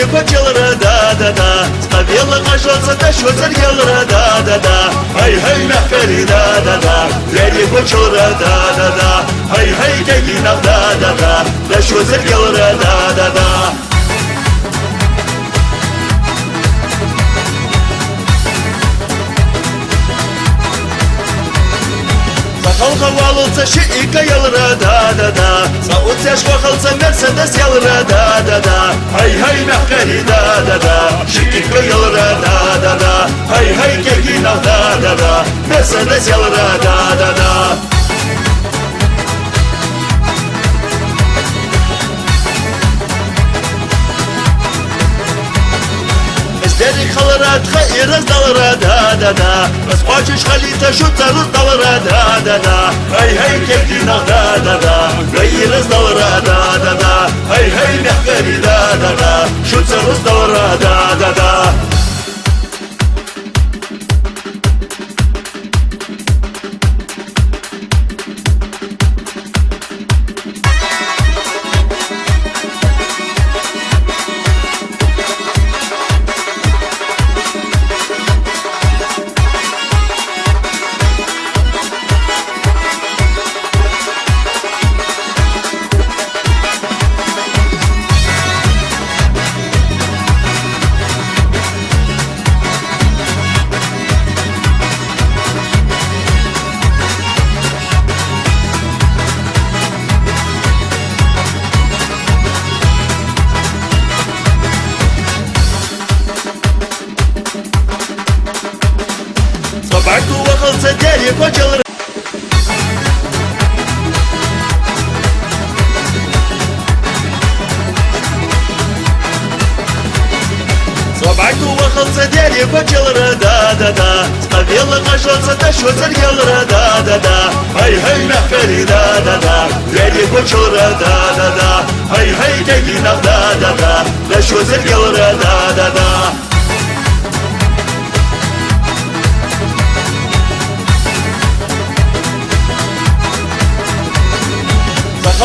почалара да Скавела кажется да шозер ялара да Хай мягкари да Двери почалара да Хай кегина да шозер ялара да Халка валылца шиика ялра да Саутяш вахалца мерседес ялра да Хай мягкари да Шиика ялра да Хай кегина да Мерседес ялра да Дери халарат хайраз далара да Расхочешь халита шутца рус далара да Хай кегина да Хайраз далара да Хай мягкари да Шутца рус далара да Собаку вахалца дери почалара Собаку вахалца дери почалара да Скавела кажется да шозер ялара да Хай мягкари да Двери почалара да Хай кегина да шозер ялара да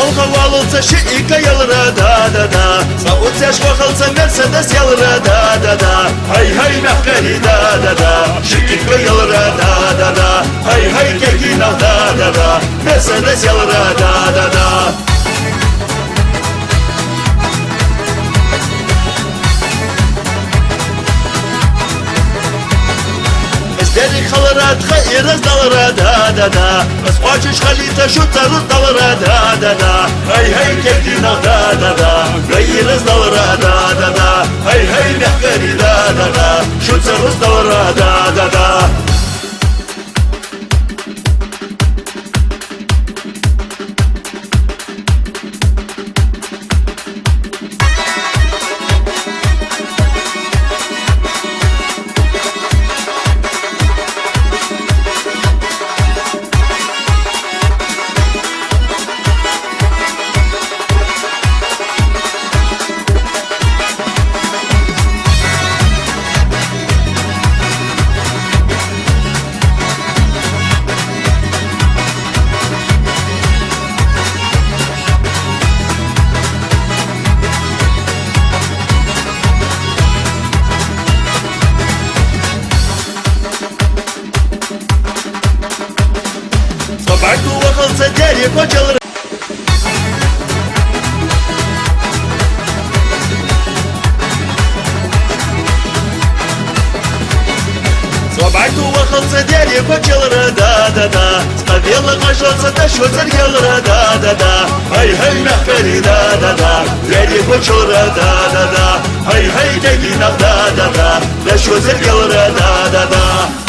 Халка валылца шиика ялра да Саутяш вахалца мерседес ялра да Хай мягкари да Шиика ялра да Хай кегина да Мерседес ялра да Дери халарат хайраз далара да Расхочешь халита шутца рус далара да Хай кегина да Хайраз далара да Хай мягкари да Шутца рус далара да Собаку вахалца дери почалара Собаку вахалца дери почалара да Скавела кажется да шозер ялара да Хай мягкари да Двери почалара да Хай кегина да Шозер ялара да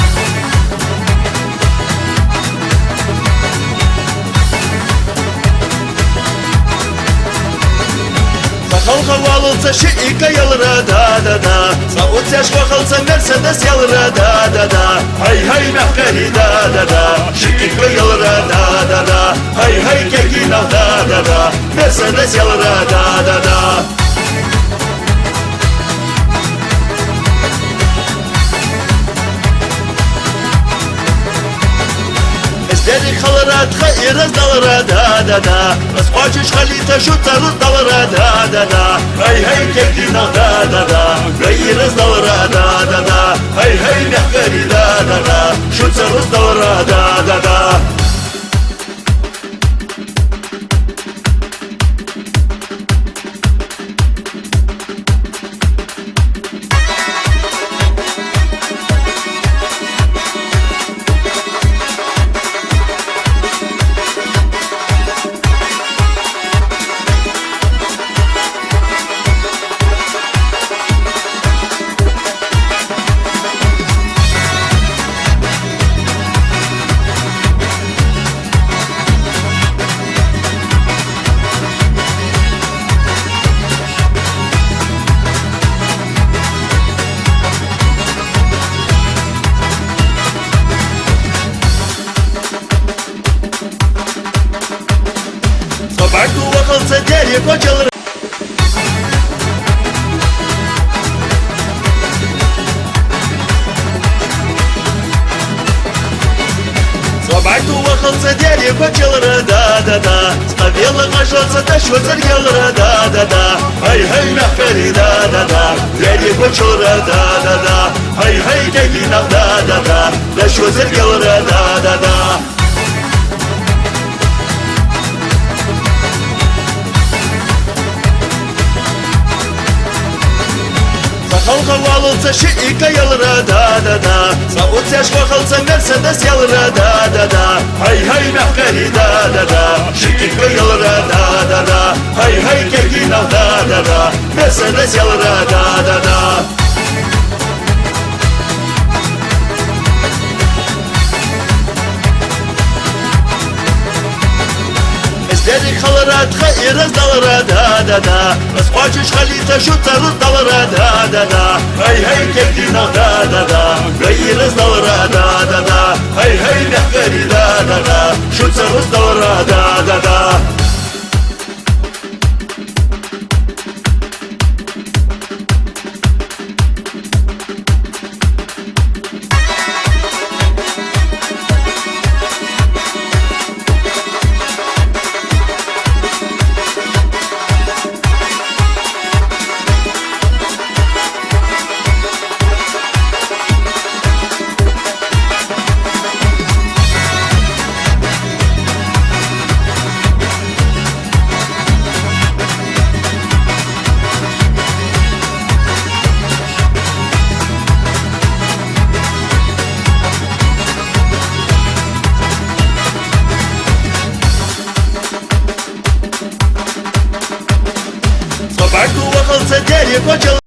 Халка валылца шиика ялра да Саутяш вахалца мерседес ялра да Хай мягкари да Шиика ялра да Хай кегина да Мерседес ялра да Дери халаратха и раздалара, да-да-да. Хочешь халита шутца раздалара, да-да-да. Ай-хай, кекдина, да-да-да. И раздалара, да-да-да. Ай-хай, мягкари, да-да-да. Шутца раздалара, да-да-да. Собаку вахалца дерек очел. Собаку вахалца дерек очел, да-да-да. Ставила гашаться, да что царгел, да-да-да. Ай-хай, мягкари, да-да-да. Дерек очел, да-да-да. Ай-хай, кекина, да-да-да. Да что царгел, да-да-да. Халка валылца шиика ялыра, да-да-да. Саутяш вахалца мерседес ялыра, да-да-да. Ай-хай, мягкари, да-да-да. Шиика ялыра, да-да-да. Ай-хай, кекина, да-да-да. Мерседес ялыра, да-да-да. Дери халаратха и раздалара, да-да-да. Хочешь халита шутца раздалара, да-да-да. Ай-хай, кекдина, да-да-да. И раздалара, да-да-да. Ай-хай, мягкари, да-да-да. Шутца раздалара, да-да-да. Собаку вахалца дерек очел.